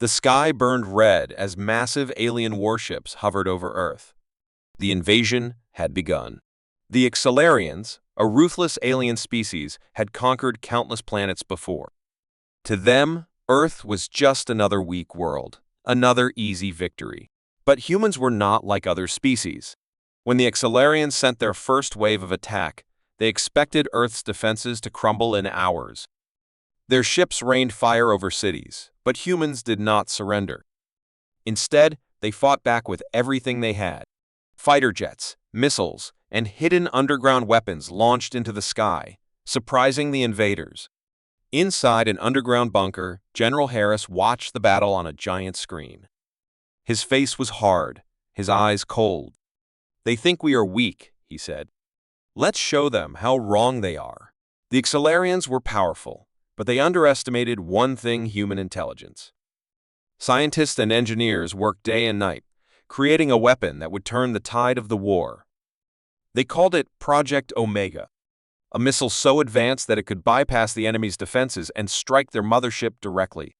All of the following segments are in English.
The sky burned red as massive alien warships hovered over Earth. The invasion had begun. The Accelarians, a ruthless alien species, had conquered countless planets before. To them, Earth was just another weak world, another easy victory. But humans were not like other species. When the Accelarians sent their first wave of attack, they expected Earth's defenses to crumble in hours. Their ships rained fire over cities, but humans did not surrender. Instead, they fought back with everything they had. Fighter jets, missiles, and hidden underground weapons launched into the sky, surprising the invaders. Inside an underground bunker, General Harris watched the battle on a giant screen. His face was hard, his eyes cold. "They think we are weak," he said. "Let's show them how wrong they are." The Accelarians were powerful, but they underestimated one thing: human intelligence. Scientists and engineers worked day and night, creating a weapon that would turn the tide of the war. They called it Project Omega, a missile so advanced that it could bypass the enemy's defenses and strike their mothership directly.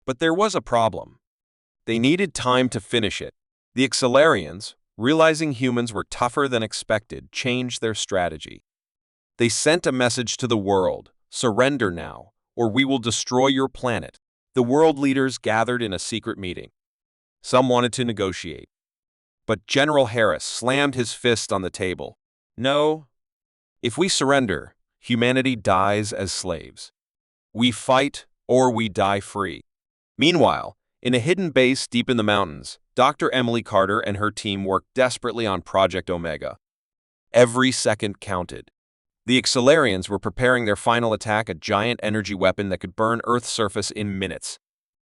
But there was a problem. They needed time to finish it. The Accelarians, realizing humans were tougher than expected, changed their strategy. They sent a message to the world: "Surrender now, or we will destroy your planet." The world leaders gathered in a secret meeting. Some wanted to negotiate, but General Harris slammed his fist on the table. "No. If we surrender, humanity dies as slaves. We fight, or we die free." Meanwhile, in a hidden base deep in the mountains, Dr. Emily Carter and her team worked desperately on Project Omega. Every second counted. The Accelarians were preparing their final attack, a giant energy weapon that could burn Earth's surface in minutes.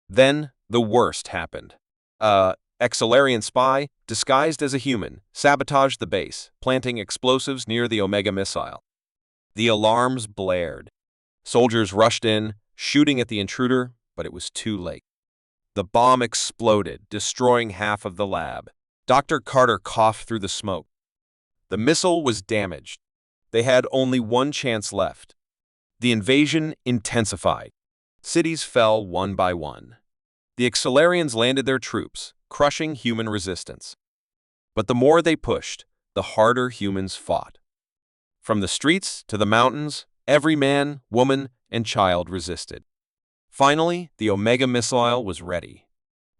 Then, the worst happened. Accelarian spy, disguised as a human, sabotaged the base, planting explosives near the Omega missile. The alarms blared. Soldiers rushed in, shooting at the intruder, but it was too late. The bomb exploded, destroying half of the lab. Dr. Carter coughed through the smoke. The missile was damaged. They had only one chance left. The invasion intensified. Cities fell one by one. The Accelarians landed their troops, crushing human resistance. But the more they pushed, the harder humans fought. From the streets to the mountains, every man, woman, and child resisted. Finally, the Omega missile was ready.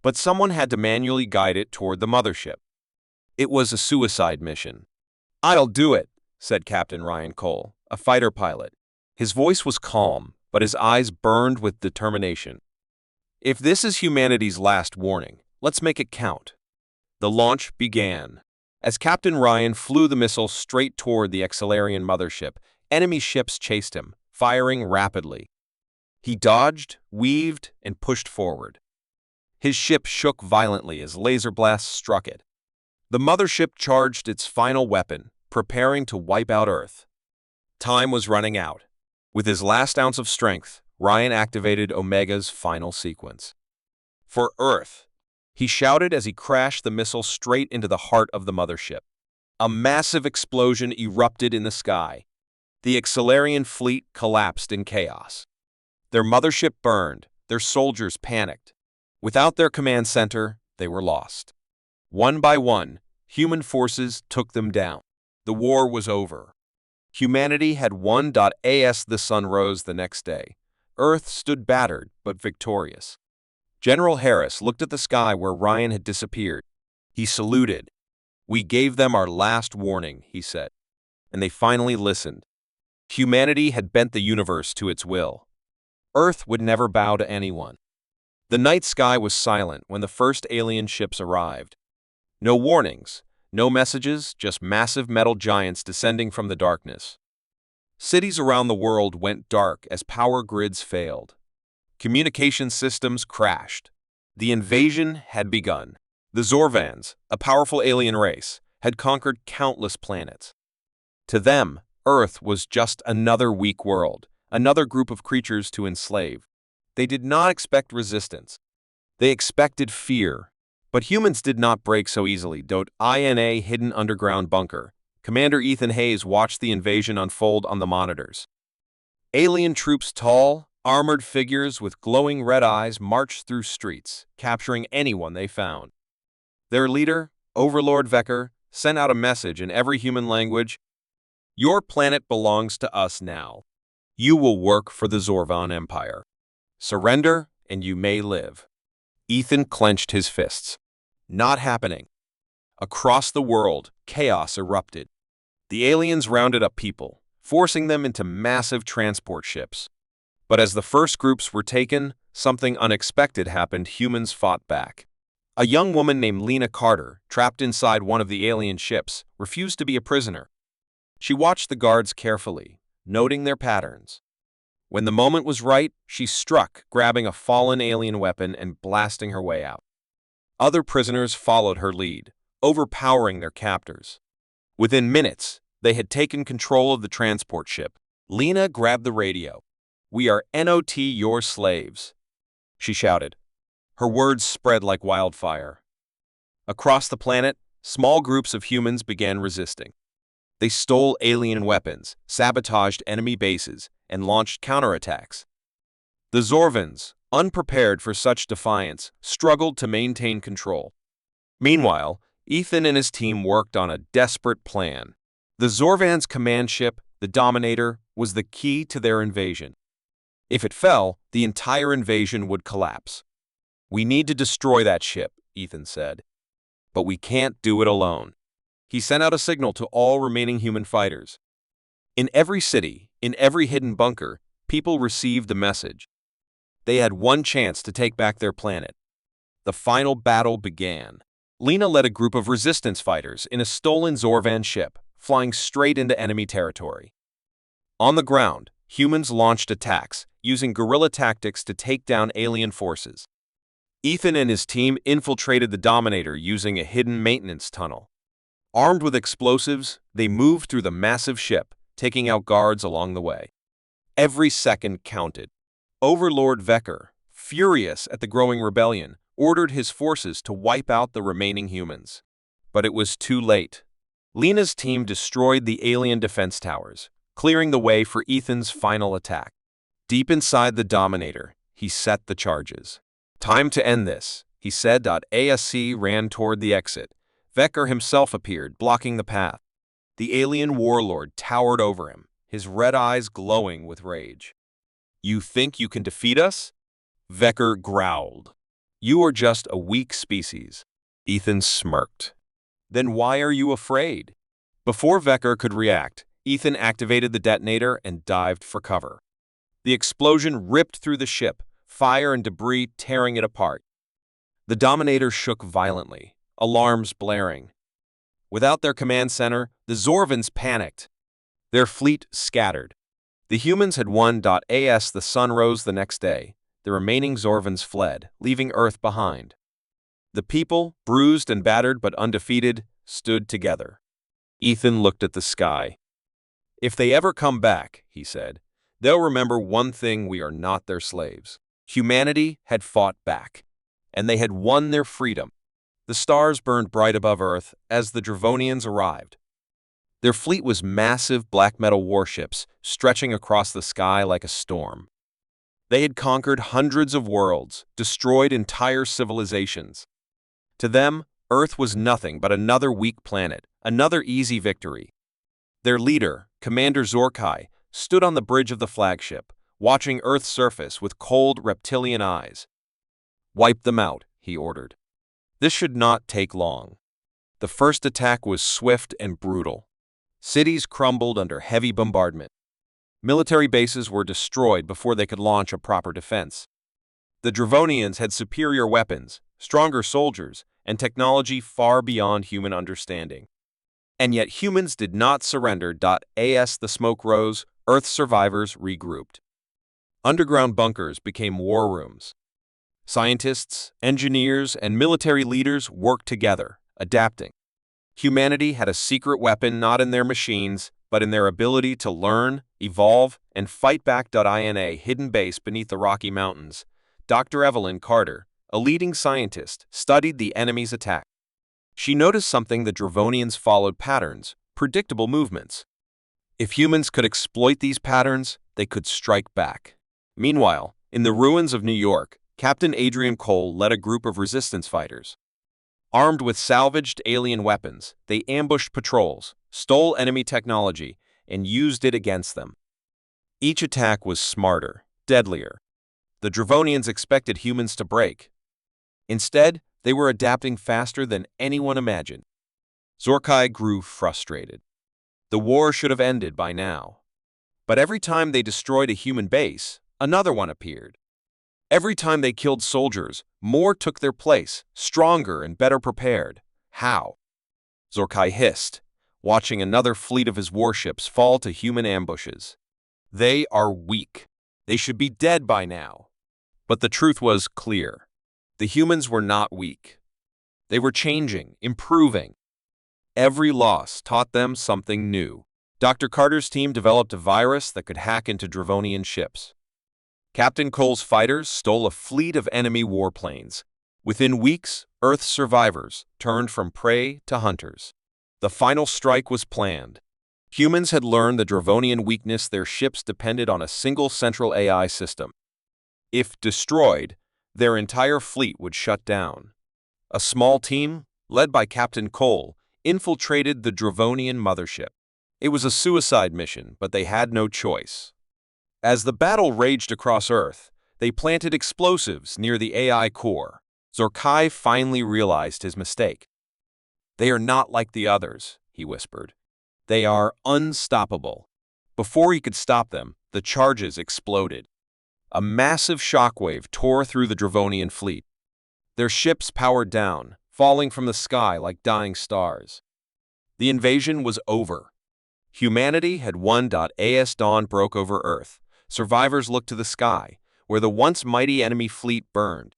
But someone had to manually guide it toward the mothership. It was a suicide mission. "I'll do it," said Captain Ryan Cole, a fighter pilot. His voice was calm, but his eyes burned with determination. "If this is humanity's last warning, let's make it count." The launch began. As Captain Ryan flew the missile straight toward the Accelarian mothership, enemy ships chased him, firing rapidly. He dodged, weaved, and pushed forward. His ship shook violently as laser blasts struck it. The mothership charged its final weapon, preparing to wipe out Earth. Time was running out. With his last ounce of strength, Ryan activated Omega's final sequence. "For Earth," he shouted as he crashed the missile straight into the heart of the mothership. A massive explosion erupted in the sky. The Accelarian fleet collapsed in chaos. Their mothership burned, their soldiers panicked. Without their command center, they were lost. One by one, human forces took them down. The war was over. Humanity had won. As the sun rose the next day, Earth stood battered but victorious. General Harris looked at the sky where Ryan had disappeared. He saluted. "We gave them our last warning," he said, and they finally listened. Humanity had bent the universe to its will. Earth would never bow to anyone. The night sky was silent when the first alien ships arrived. No warnings, no messages, just massive metal giants descending from the darkness. Cities around the world went dark as power grids failed. Communication systems crashed. The invasion had begun. The Zorvans, a powerful alien race, had conquered countless planets. To them, Earth was just another weak world, another group of creatures to enslave. They did not expect resistance. They expected fear. But humans did not break so easily. In a hidden underground bunker, Commander Ethan Hayes watched the invasion unfold on the monitors. Alien troops tall, Armored figures with glowing red eyes marched through streets, capturing anyone they found. Their leader, Overlord Vecker, sent out a message in every human language: "Your planet belongs to us now. You will work for the Zorvan Empire. Surrender, and you may live." Ethan clenched his fists. Not happening. Across the world, chaos erupted. The aliens rounded up people, forcing them into massive transport ships. But as the first groups were taken, something unexpected happened. Humans fought back. A young woman named Lena Carter, trapped inside one of the alien ships, refused to be a prisoner. She watched the guards carefully, noting their patterns. When the moment was right, she struck, grabbing a fallen alien weapon and blasting her way out. Other prisoners followed her lead, overpowering their captors. Within minutes, they had taken control of the transport ship. Lena grabbed the radio. "We are not your slaves," she shouted. Her words spread like wildfire. Across the planet, small groups of humans began resisting. They stole alien weapons, sabotaged enemy bases, and launched counterattacks. The Zorvans, unprepared for such defiance, struggled to maintain control. Meanwhile, Ethan and his team worked on a desperate plan. The Zorvans' command ship, the Dominator, was the key to their invasion. If it fell, the entire invasion would collapse. "We need to destroy that ship," Ethan said. "But we can't do it alone." He sent out a signal to all remaining human fighters. In every city, in every hidden bunker, people received the message. They had one chance to take back their planet. The final battle began. Lena led a group of resistance fighters in a stolen Zorvan ship, flying straight into enemy territory. On the ground, humans launched attacks, using guerrilla tactics to take down alien forces. Ethan and his team infiltrated the Dominator using a hidden maintenance tunnel. Armed with explosives, they moved through the massive ship, taking out guards along the way. Every second counted. Overlord Vecker, furious at the growing rebellion, ordered his forces to wipe out the remaining humans. But it was too late. Lena's team destroyed the alien defense towers, clearing the way for Ethan's final attack. Deep inside the Dominator, he set the charges. "Time to end this," he said. ASC ran toward the exit. Vecker himself appeared, blocking the path. The alien warlord towered over him, his red eyes glowing with rage. "You think you can defeat us?" Vecker growled. "You are just a weak species." Ethan smirked. "Then why are you afraid?" Before Vecker could react, Ethan activated the detonator and dived for cover. The explosion ripped through the ship, fire and debris tearing it apart. The Dominator shook violently, alarms blaring. Without their command center, the Zorvans panicked. Their fleet scattered. The humans had won. As the sun rose the next day, the remaining Zorvans fled, leaving Earth behind. The people, bruised and battered but undefeated, stood together. Ethan looked at the sky. "If they ever come back," he said, "they'll remember one thing: we are not their slaves." Humanity had fought back, and they had won their freedom. The stars burned bright above Earth as the Dravonians arrived. Their fleet was massive black metal warships stretching across the sky like a storm. They had conquered hundreds of worlds, destroyed entire civilizations. To them, Earth was nothing but another weak planet, another easy victory. Their leader, Commander Zorkai, stood on the bridge of the flagship, watching Earth's surface with cold reptilian eyes. "Wipe them out," he ordered. This should not take long. The first attack was swift and brutal. Cities crumbled under heavy bombardment. Military bases were destroyed before they could launch a proper defense. The Dravonians had superior weapons, stronger soldiers, and technology far beyond human understanding. And yet humans did not surrender. As the smoke rose, Earth's survivors regrouped. Underground bunkers became war rooms. Scientists, engineers, and military leaders worked together, adapting. Humanity had a secret weapon not in their machines, but in their ability to learn, evolve, and fight back. In a hidden base beneath the Rocky Mountains, Dr. Evelyn Carter, a leading scientist, studied the enemy's attack. She noticed something: the Dravonians followed patterns, predictable movements. If humans could exploit these patterns, they could strike back. Meanwhile, in the ruins of New York, Captain Adrian Cole led a group of resistance fighters. Armed with salvaged alien weapons, they ambushed patrols, stole enemy technology, and used it against them. Each attack was smarter, deadlier. The Dravonians expected humans to break. Instead, they were adapting faster than anyone imagined. Zorkai grew frustrated. The war should have ended by now. But every time they destroyed a human base, another one appeared. Every time they killed soldiers, more took their place, stronger and better prepared. How? Zorkai hissed, watching another fleet of his warships fall to human ambushes. They are weak. They should be dead by now. But the truth was clear. The humans were not weak. They were changing, improving. Every loss taught them something new. Dr. Carter's team developed a virus that could hack into Dravonian ships. Captain Cole's fighters stole a fleet of enemy warplanes. Within weeks, Earth's survivors turned from prey to hunters. The final strike was planned. Humans had learned the Dravonian weakness. Their ships depended on a single central AI system. If destroyed, their entire fleet would shut down. A small team, led by Captain Cole, infiltrated the Dravonian mothership. It was a suicide mission, but they had no choice. As the battle raged across Earth, they planted explosives near the AI core. Zorkai finally realized his mistake. "They are not like the others," he whispered. "They are unstoppable." Before he could stop them, the charges exploded. A massive shockwave tore through the Dravonian fleet. Their ships powered down, falling from the sky like dying stars. The invasion was over. Humanity had won. As dawn broke over Earth, survivors looked to the sky, where the once mighty enemy fleet burned.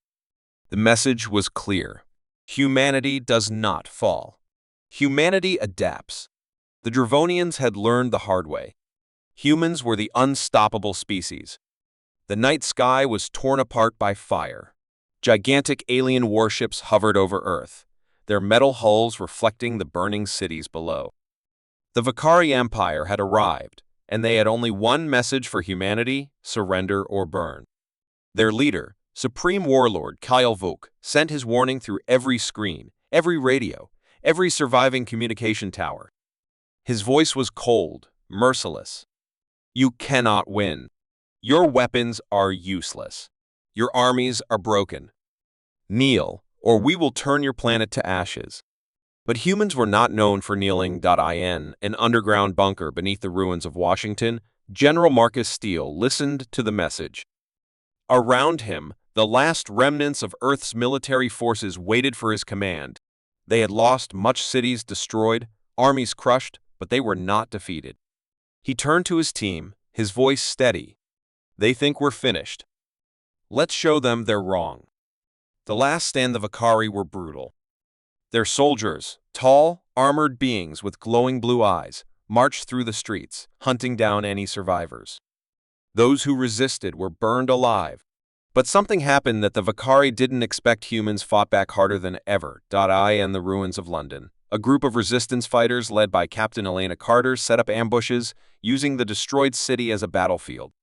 The message was clear. Humanity does not fall. Humanity adapts. The Dravonians had learned the hard way. Humans were the unstoppable species. The night sky was torn apart by fire. Gigantic alien warships hovered over Earth, their metal hulls reflecting the burning cities below. The Vakari Empire had arrived, and they had only one message for humanity: surrender or burn. Their leader, Supreme Warlord Kyle Vok, sent his warning through every screen, every radio, every surviving communication tower. His voice was cold, merciless. "You cannot win. Your weapons are useless. Your armies are broken. Kneel, or we will turn your planet to ashes." But humans were not known for kneeling. In an underground bunker beneath the ruins of Washington, General Marcus Steele listened to the message. Around him, the last remnants of Earth's military forces waited for his command. They had lost, much cities destroyed, armies crushed, but they were not defeated. He turned to his team, his voice steady. "They think we're finished. Let's show them they're wrong." The last stand of Vakari were brutal. Their soldiers, tall, armored beings with glowing blue eyes, marched through the streets, hunting down any survivors. Those who resisted were burned alive. But something happened that the Vakari didn't expect. Humans fought back harder than ever. In the ruins of London, a group of resistance fighters led by Captain Elena Carter set up ambushes, using the destroyed city as a battlefield.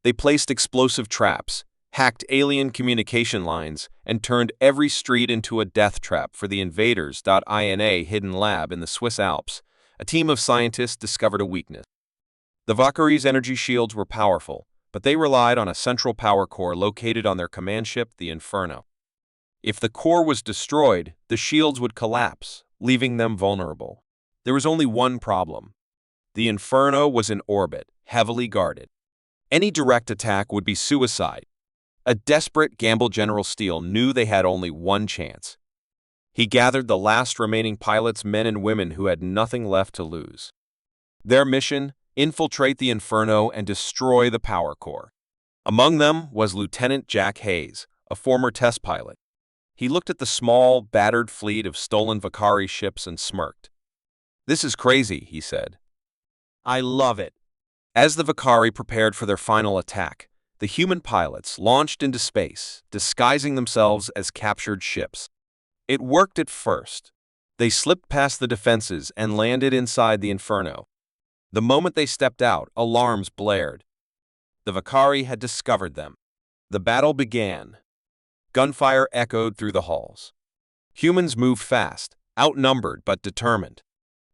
They placed explosive traps, hacked alien communication lines, and turned every street into a death trap for the invaders. In a hidden lab in the Swiss Alps, a team of scientists discovered a weakness. The Vakari's energy shields were powerful, but they relied on a central power core located on their command ship, the Inferno. If the core was destroyed, the shields would collapse, leaving them vulnerable. There was only one problem. The Inferno was in orbit, heavily guarded. Any direct attack would be suicide. A desperate gamble. General Steele knew they had only one chance. He gathered the last remaining pilots, men and women who had nothing left to lose. Their mission: infiltrate the Inferno and destroy the power core. Among them was Lieutenant Jack Hayes, a former test pilot. He looked at the small, battered fleet of stolen Vakari ships and smirked. "This is crazy," he said. "I love it." As the Vakari prepared for their final attack, the human pilots launched into space, disguising themselves as captured ships. It worked at first. They slipped past the defenses and landed inside the Inferno. The moment they stepped out, alarms blared. The Vakari had discovered them. The battle began. Gunfire echoed through the halls. Humans moved fast, outnumbered but determined.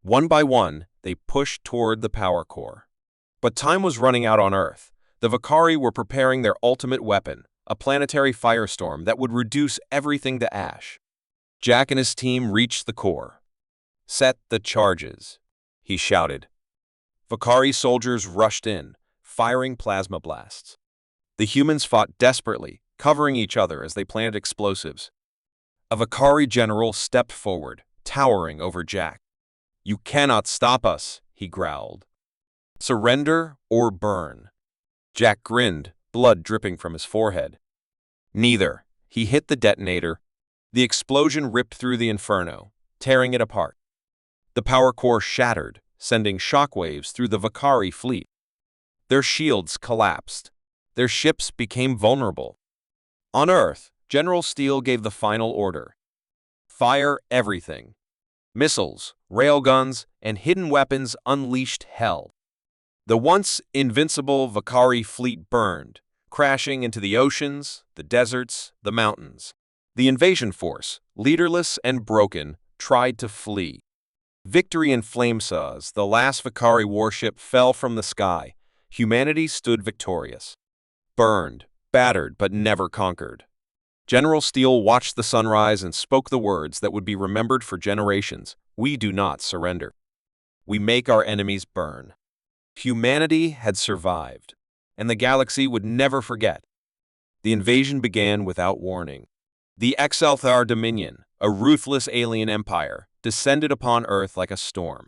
One by one, they pushed toward the power core. But time was running out on Earth. The Vakari were preparing their ultimate weapon, a planetary firestorm that would reduce everything to ash. Jack and his team reached the core. "Set the charges," he shouted. Vakari soldiers rushed in, firing plasma blasts. The humans fought desperately, covering each other as they planted explosives. A Vakari general stepped forward, towering over Jack. "You cannot stop us," he growled. "Surrender or burn." Jack grinned, blood dripping from his forehead. Neither. He hit the detonator. The explosion ripped through the inferno, tearing it apart. The power core shattered, sending shockwaves through the Vakari fleet. Their shields collapsed. Their ships became vulnerable. On Earth, General Steele gave the final order. Fire everything. Missiles, railguns, and hidden weapons unleashed hell. The once invincible Vakari fleet burned, crashing into the oceans, the deserts, the mountains. The invasion force, leaderless and broken, tried to flee. Victory in flames as the last Vakari warship fell from the sky. Humanity stood victorious. Burned, battered, but never conquered. General Steele watched the sunrise and spoke the words that would be remembered for generations. "We do not surrender. We make our enemies burn." Humanity had survived, and the galaxy would never forget. The invasion began without warning. The Exalthar Dominion, a ruthless alien empire, descended upon Earth like a storm.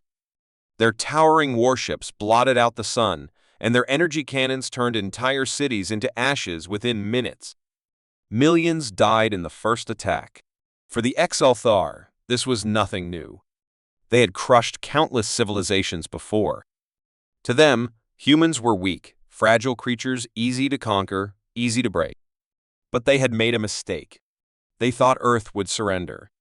Their towering warships blotted out the sun, and their energy cannons turned entire cities into ashes within minutes. Millions died in the first attack. For the Exalthar, this was nothing new. They had crushed countless civilizations before. To them, humans were weak, fragile creatures easy to conquer, easy to break. But they had made a mistake. They thought Earth would surrender.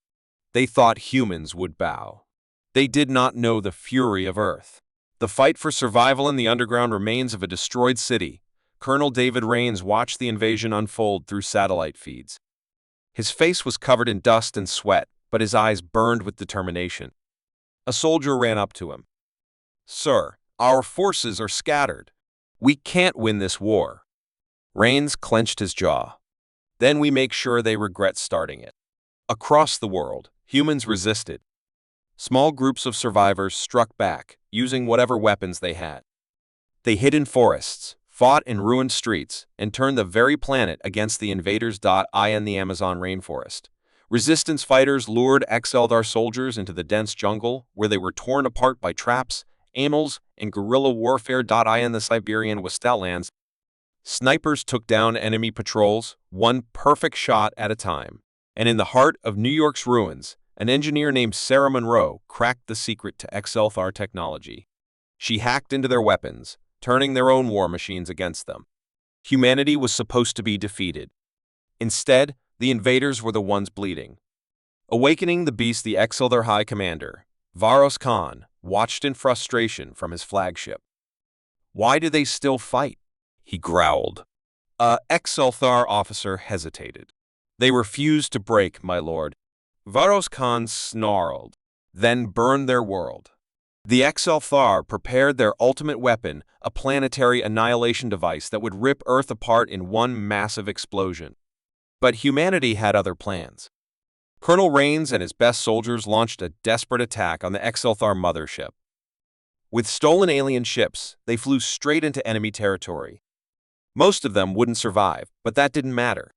They thought humans would bow. They did not know the fury of Earth. The fight for survival in the underground remains of a destroyed city. Colonel David Rains watched the invasion unfold through satellite feeds. His face was covered in dust and sweat, but his eyes burned with determination. A soldier ran up to him. "Sir, our forces are scattered. We can't win this war." Rains clenched his jaw. "Then we make sure they regret starting it." Across the world, humans resisted. Small groups of survivors struck back, using whatever weapons they had. They hid in forests, fought in ruined streets, and turned the very planet against the invaders. In the Amazon rainforest, resistance fighters lured Exeldar soldiers into the dense jungle, where they were torn apart by traps, animals, and guerrilla warfare. In the Siberian wastelands, snipers took down enemy patrols, one perfect shot at a time. And in the heart of New York's ruins, an engineer named Sarah Monroe cracked the secret to Exalthar technology. She hacked into their weapons, turning their own war machines against them. Humanity was supposed to be defeated. Instead, the invaders were the ones bleeding. Awakening the beast, the Exeldar High Commander, Varos Khan, watched in frustration from his flagship. "Why do they still fight?" he growled. A Exalthar officer hesitated. "They refused to break, my lord." Varos Khan snarled. "Then burn their world." The Exalthar prepared their ultimate weapon, a planetary annihilation device that would rip Earth apart in one massive explosion. But humanity had other plans. Colonel Rains and his best soldiers launched a desperate attack on the Exalthar mothership. With stolen alien ships, they flew straight into enemy territory. Most of them wouldn't survive, but that didn't matter.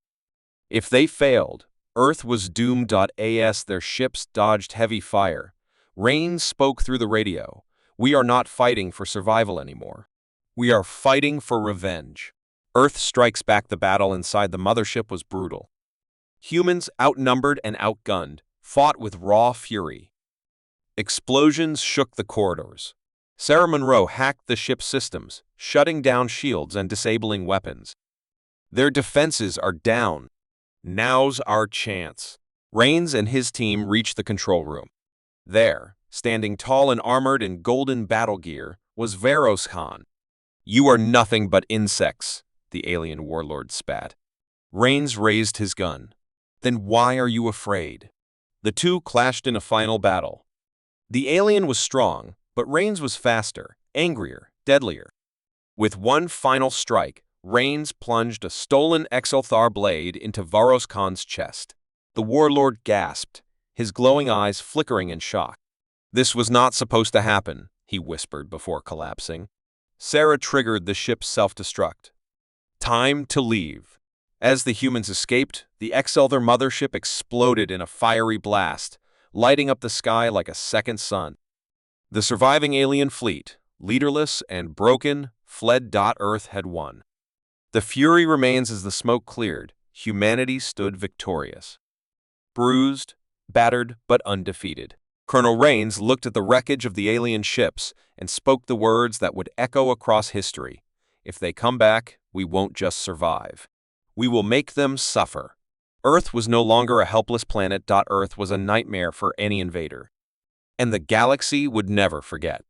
If they failed, Earth was doomed. As their ships dodged heavy fire, Rains spoke through the radio. "We are not fighting for survival anymore. We are fighting for revenge." Earth strikes back. The battle inside the mothership was brutal. Humans, outnumbered and outgunned, fought with raw fury. Explosions shook the corridors. Sarah Monroe hacked the ship's systems, shutting down shields and disabling weapons. "Their defenses are down. Now's our chance." Rains and his team reached the control room. There, standing tall and armored in golden battle gear, was Varos Khan. You are nothing but insects, the alien warlord spat. Rains raised his gun. Then why are you afraid? The two clashed in a final battle. The alien was strong, but Rains was faster, angrier, deadlier. With one final strike, Rains plunged a stolen Exelthar blade into Varos Khan's chest. The warlord gasped, his glowing eyes flickering in shock. This was not supposed to happen, he whispered before collapsing. Sarah triggered the ship's self-destruct. Time to leave. As the humans escaped, the Exelthar mothership exploded in a fiery blast, lighting up the sky like a second sun. The surviving alien fleet, leaderless and broken, fled. Earth had won. The fury remains as the smoke cleared. Humanity stood victorious. Bruised, battered, but undefeated. Colonel Rains looked at the wreckage of the alien ships and spoke the words that would echo across history. If they come back, we won't just survive. We will make them suffer. Earth was no longer a helpless planet. Earth was a nightmare for any invader. And the galaxy would never forget.